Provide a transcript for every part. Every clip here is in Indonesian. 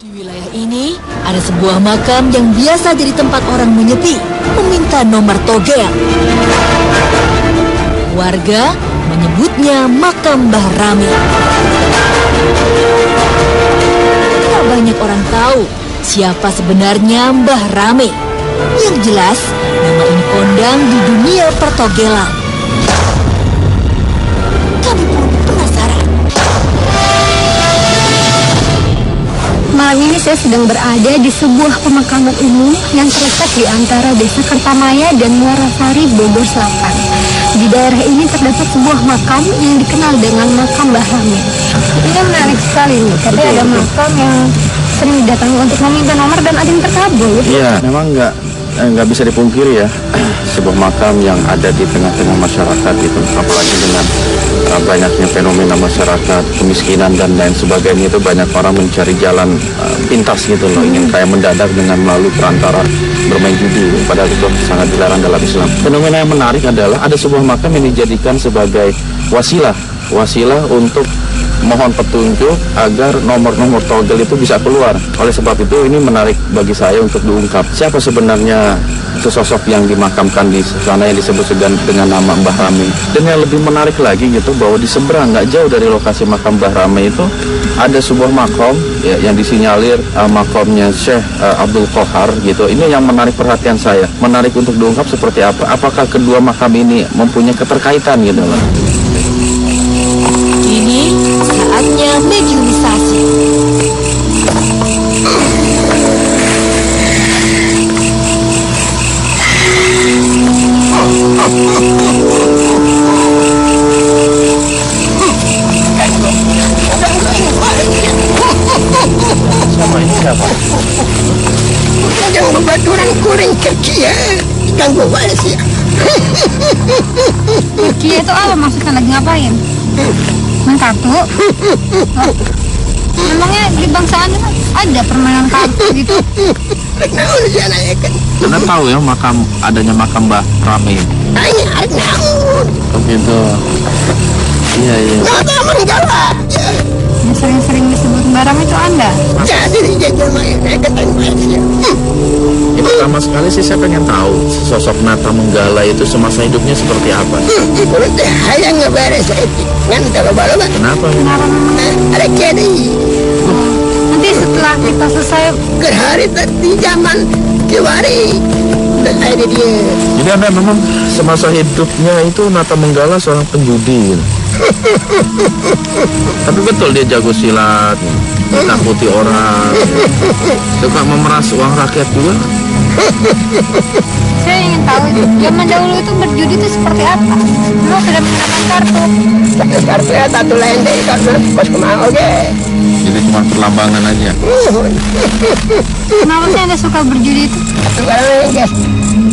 Di wilayah ini, ada sebuah makam yang biasa jadi tempat orang menyepi, meminta nomor togel. Warga menyebutnya makam Mbah Rame. Tak banyak orang tahu siapa sebenarnya Mbah Rame. Yang jelas, nama ini kondang di dunia pertogelan. Kami pun penasaran. Malam ini saya sedang berada di sebuah pemakaman umum yang terletak di antara Desa Kertamaya dan Muarasari, Bogor Selatan. Di daerah ini terdapat sebuah makam yang dikenal dengan makam Mbah Rame. Ini menarik sekali nih, katanya ada makam yang sering didatangi untuk meminta nomor dan ada yang terkabul. Iya, memang nggak bisa dipungkiri ya, sebuah makam yang ada di tengah-tengah masyarakat itu, apalagi dengan banyaknya fenomena masyarakat, kemiskinan dan lain sebagainya, itu banyak orang mencari jalan pintas gitu loh, ingin kayak mendadak dengan melalui perantara bermain judi, padahal itu sangat dilarang dalam Islam. Fenomena yang menarik adalah ada sebuah makam yang dijadikan sebagai wasilah untuk mohon petunjuk agar nomor-nomor togel itu bisa keluar. Oleh sebab itu ini menarik bagi saya untuk diungkap siapa sebenarnya sesosok yang dimakamkan di sana yang disebut dengan nama Mbah Rame. Dan yang lebih menarik lagi gitu, bahwa di seberang nggak jauh dari lokasi makam Mbah Rame itu ada sebuah makom ya, yang disinyalir makomnya Syekh Abdul Qohar gitu. Ini yang menarik perhatian saya, menarik untuk diungkap seperti apa. Apakah kedua makam ini mempunyai keterkaitan gitu loh. Ini saatnya mediumisasi. Siapa ini siapa? Yang membuat orang kuring kecil ganggu balik ya. Kia itu apa maksudnya, lagi ngapain? Main kartu? Oh. Memangnya di bangsa Anda ada permainan kartu gitu? Anda tahu ya adanya makam Mbah Rame? Hanya namun. Oh gitu. Iya. Nggak menjawab. Yang sering-sering disebut barang itu Anda? Jadi dijajah main ketemu aja. Ya, pertama sekali sih saya pengen tahu sosok Nata Menggala itu semasa hidupnya seperti apa. Kalau teh hayang ngeberes itu kan coba-coba. Kenapa? Ada jadi. Nanti setelah kita selesai Ke hari tadi zaman kiwari. Dan ada dia. Jadi Anda memang semasa hidupnya itu Nata Menggala seorang penjudi gitu. Tapi betul dia jago silat, ditakuti orang, suka memeras uang rakyat juga. saya ingin tahu zaman dahulu itu berjudi itu seperti apa? Memang sudah menggunakan kartu? Kartu ya satu lain deh karena pas kemana oke. Jadi cuma perlambangan aja. Kenapa sih Anda suka berjudi itu? Satu lain guys.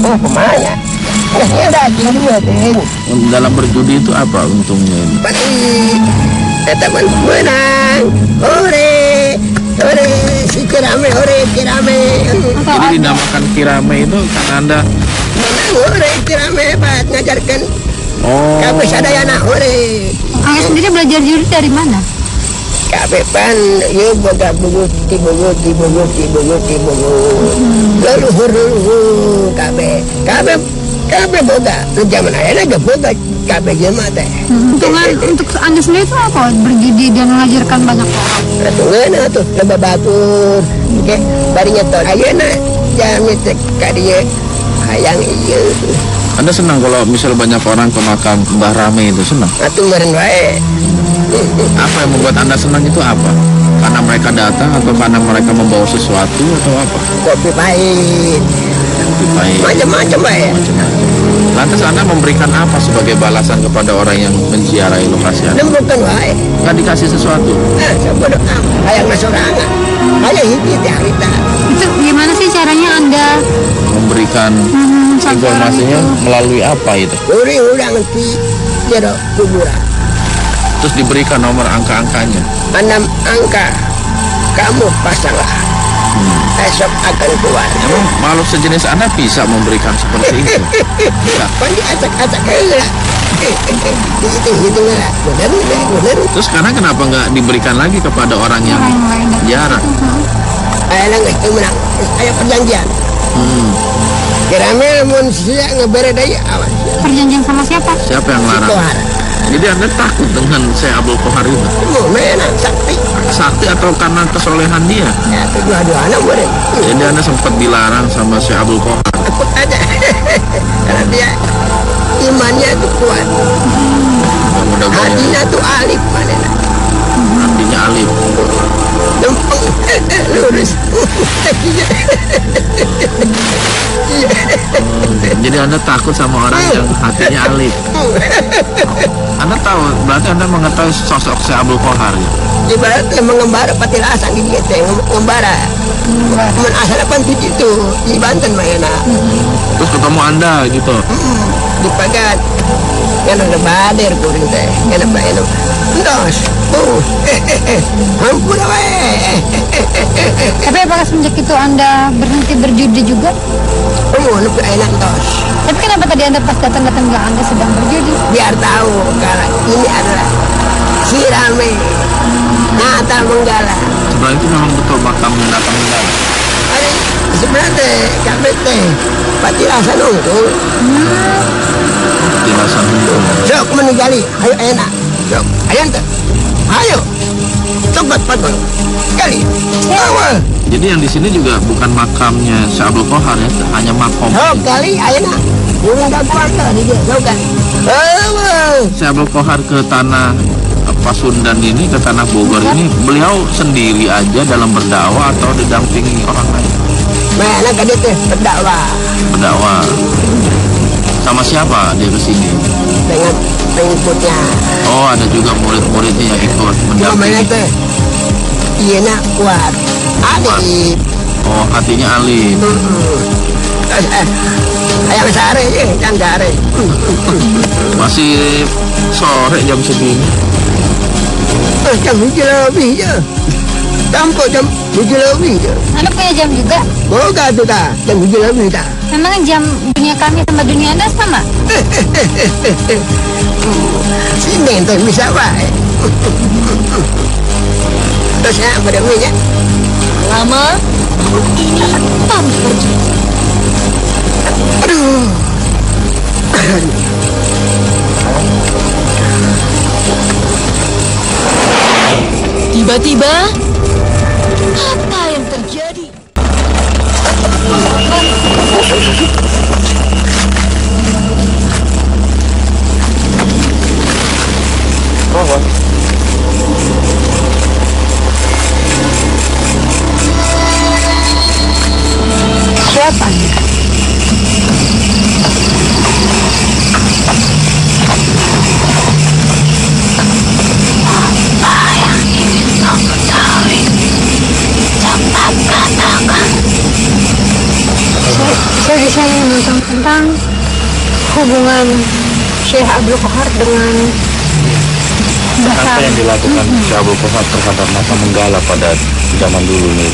Oh kemana? Gasnya ada tinggi deh. Dalam berjudi itu apa untungnya ini? Pasti teman menang. Ore, si kirame. Jadi dinamakan kirame itu karena Anda Menang ore kirame hebat ngajarkan. Kabe sadayana ore. Anda sendiri belajar judi dari mana? Kabe pan yo boga bugut di bugut. Leluhur kabe boga. Zaman ayana ge boga kabe jema teh. Untuk Anda sendiri itu apa? Berjudi dan mengajarkan banyak orang. Ratungan atuh lebah batur. Oke, barinya tol. Ayeuna jami teh ka dieu hayang ieu. Anda senang kalau misal banyak orang ke makam Mbah Rame itu, senang? Atuh meureun wae. Apa yang membuat Anda senang itu apa? Karena mereka datang atau karena mereka membawa sesuatu atau apa? Kopi pahit. Lebih baik. Macam-macam wae. Lantas Anda memberikan apa sebagai balasan kepada orang yang menziarahi lokasi Anda? Nembukan wae. Nggak dikasih sesuatu? Sabodo hayang masorangan. Hayang hiji teh harita. Itu gimana sih caranya Anda Memberikan sampai orang informasinya itu? melalui apa itu? Uri urang ti jero kuburan. Terus diberikan nomor angka-angkanya. 6 angka. Kamu pasanglah. Esok akan keluar. Emang makhluk sejenis Anda bisa memberikan seperti itu? Bisa. Pan diacak-acak heula. Hitung-hitung lah. Bener. Terus sekarang kenapa nggak diberikan lagi kepada orang yang orang yang lain datang jarang? itu, menang. Saya perjanjian. Kira-kira manusia ngebere daya awas. Perjanjian sama siapa? Siapa yang larang? Kohar. Jadi Anda takut dengan Syekh Abdul Qahar itu? Memang sakti. Sakti atau karena kesolehan dia? Ya, kedua-duanya boleh. Jadi Anda sempat dilarang sama Syekh Abdul Qahar. Takut aja. Karena dia imannya itu kuat. Mudah-mudahan Hatinya tuh alif mana. artinya alim. Lempeng lurus. Jadi Anda takut sama orang yang hatinya alim. Anda tahu, berarti Anda mengetahui sosok Syekh Abdul Qahar ya? Ibaratnya mengembara patilasan di dia teh mengembara. Men asal 87 itu di Banten mana. Terus ketemu Anda gitu. Di Pagat. Kan ada bader kuring teh. Kan apa itu? Entos. Ampun we. Tapi apakah semenjak itu Anda berhenti berjudi juga? Lebih enak entos. Tapi kenapa tadi Anda pas datang-datang bilang Anda sedang berjudi? Biar tahu kalau ini adalah si Rame. Natal Menggala. Setelah itu memang betul makamnya datang mendadak. Ada sebenarnya kami teh patilasan unggul. Jelasan itu. Sok meninggali, ayo enak. Sok, ayo ente. Ayo. Cepat patut. Kali. Awal. Jadi yang di sini juga bukan makamnya Syekh Abdul Qahar ya, hanya makom. Sok kali, ayo nak. Burung keluarga di dia. Sok kan. Awal. Syekh Abdul Qahar ke tanah Pasundan ini, ke tanah Bogor ini, beliau sendiri aja dalam berdakwah atau didampingi orang lain? Mana kan dia teh berdakwah Berdakwah. Sama siapa dia ke sini? dengan pengikutnya. Oh, ada juga murid-muridnya yang ikut Cuma mana mendampingi. teh. Iya nak kuat. Adik. Oh, hatinya alim. Ayam sare ya, yang sare. Masih sore jam segini. Jam 7 lebih je. Sampai jam 7 lebih je. Anda punya jam juga? Boga tu tak, jam 7 lebih tak. Memang jam dunia kami sama dunia Anda sama? Sini tu bisa baik. Terus ya, pada minyak. Lama, ini pamit pergi. Aduh. Tiba-tiba, apa yang terjadi? Siapa? Saya bisa menonton tentang hubungan Syekh Abdul Qahar dengan Apa yang dilakukan Syekh Abdul Qahar terhadap masa Menggala pada zaman dulu nih?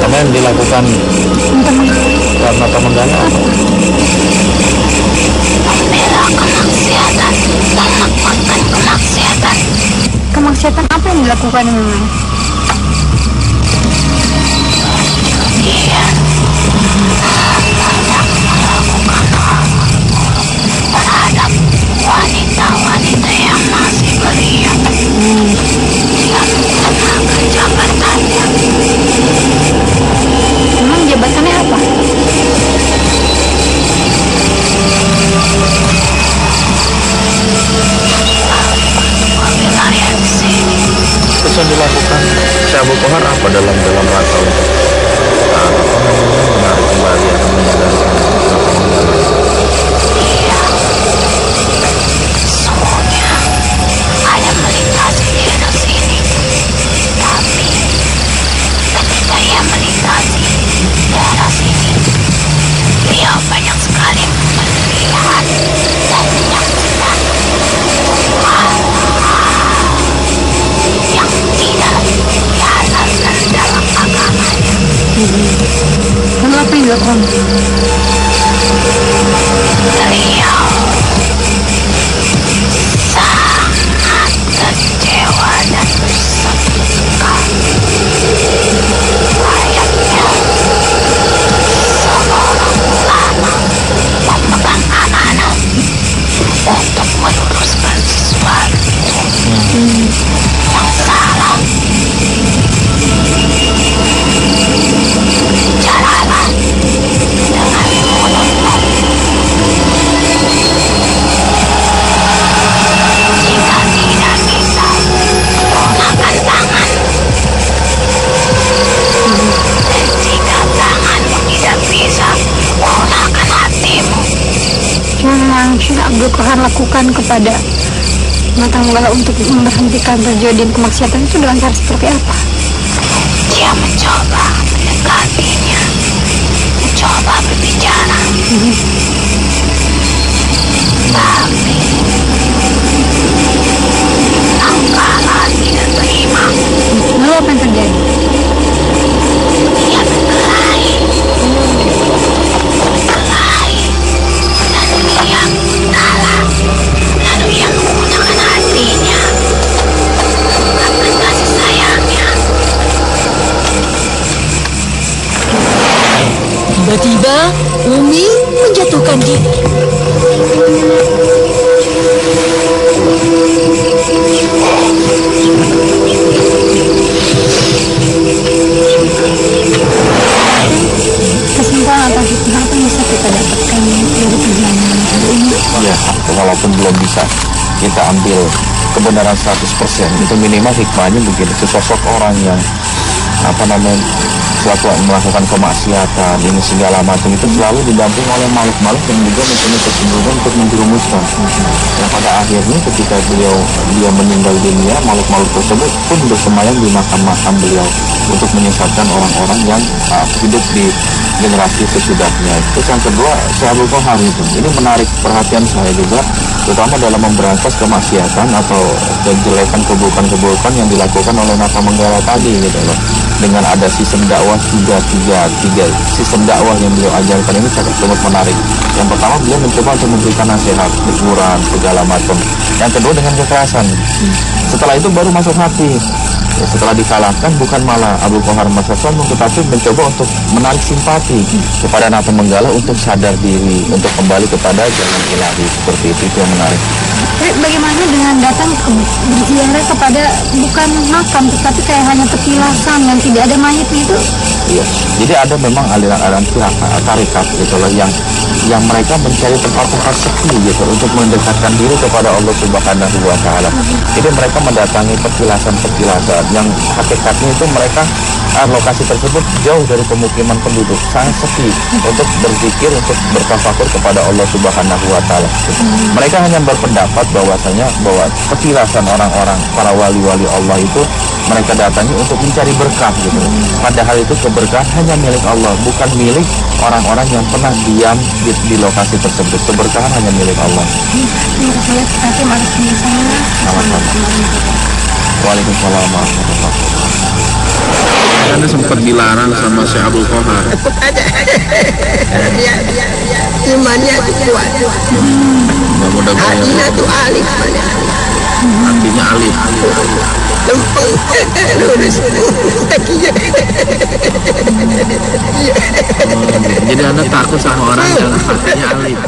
Apa yang dilakukan terhadap masa Menggala? kemaksiatan apa yang dilakukan memang? Wanita-wanita yang masih belia yang menggunakan jabatannya. Memang jabatannya apa? Wilayah di sini. Terus yang dilakukan Syekh Abdul Qahar apa dalam rangka untuk menarik kembali atau menyadarkan masa Menggala? Semuanya hanya melintasi daerah sini. Tapi ketika ia melintasi daerah sini, dia banyak sekali melihat dan menyaksikan hal-hal yang tidak dihalalkan dalam agamanya. yang salah. Bicaralah dengan mulutmu. Jika tidak bisa, gunakan tangan. Dan jika tanganmu tidak bisa, gunakan hatimu. Yang Syekh Abdul Qahar lakukan kepada mata menggala untuk memberhentikan terjadian kemaksiatan itu dengan cara seperti apa? Dia mencoba mendekatinya, mencoba berbicara. Tapi Nanggala tidak terima. Lalu apa yang terjadi? Dia berkelahi, dan dia kalah. Lalu ia menggunakan hatinya, mengungkapkan kasih sayangnya. Tiba-tiba Umi menjatuhkan diri. Kesimpulan atau hikmah apa yang bisa kita dapatkan dari perjalanan ini? Ya, walaupun belum bisa kita ambil kebenaran 100%, itu minimal hikmahnya begini. Sesosok orang yang selaku melakukan kemaksiatan ini segala macam itu selalu didamping oleh makhluk-makhluk yang juga mempunyai kecenderungan untuk menjerumuskan. Dan pada akhirnya ketika dia meninggal dunia, makhluk-makhluk tersebut pun bersemayam di makam-makam beliau untuk menyesatkan orang-orang yang hidup di generasi sesudahnya. Terus yang kedua, Syekh Abdul Qahar itu, ini menarik perhatian saya juga, terutama dalam memberantas kemaksiatan atau kejelekan keburukan-keburukan yang dilakukan oleh Nata Manggala tadi gitu loh. Dengan ada sistem dakwah tiga sistem dakwah yang beliau ajarkan ini sangat menarik. Yang pertama, beliau mencoba untuk memberikan nasihat, teguran, segala macam. Yang kedua, dengan kekerasan. Setelah itu baru masuk hati. Ya, setelah dikalahkan bukan malah Abdul Qahar Mas-Salman, tetapi mencoba untuk menarik simpati kepada Nata Manggala untuk sadar diri, untuk kembali kepada jalan ilahi. Seperti itu yang menarik. Bagaimana dengan datang berziarah kepada bukan makam tetapi kayak hanya petilasan yang tidak ada mayatnya itu? Iya. Jadi ada memang aliran-aliran tarikat gitu loh yang mereka mencari tempat-tempat sepi gitu untuk mendekatkan diri kepada Allah Subhanahu wa taala. Jadi mereka mendatangi petilasan-petilasan yang hakikatnya itu mereka lokasi tersebut jauh dari pemukiman penduduk, sangat sepi untuk berzikir, untuk bertafakur kepada Allah Subhanahu wa taala. Mereka hanya berpendapat bahwasanya bahwa petilasan orang-orang para wali-wali Allah itu mereka datangi untuk mencari berkah gitu. Padahal itu keberkahan hanya milik Allah, bukan milik orang-orang yang pernah diam di lokasi tersebut. Keberkahan hanya milik Allah. Terima kasih atas penjelasannya. Sama-sama. Waalaikumsalam warahmatullahi wabarakatuh. Anda sempat dilarang sama Syekh Abdul Qahar. Dia imannya itu kuat. Mudah-mudahan Hatinya itu alif. hatinya alif. Lempeng. Lurus. Kakinya. Jadi Anda takut sama orang yang hatinya alif.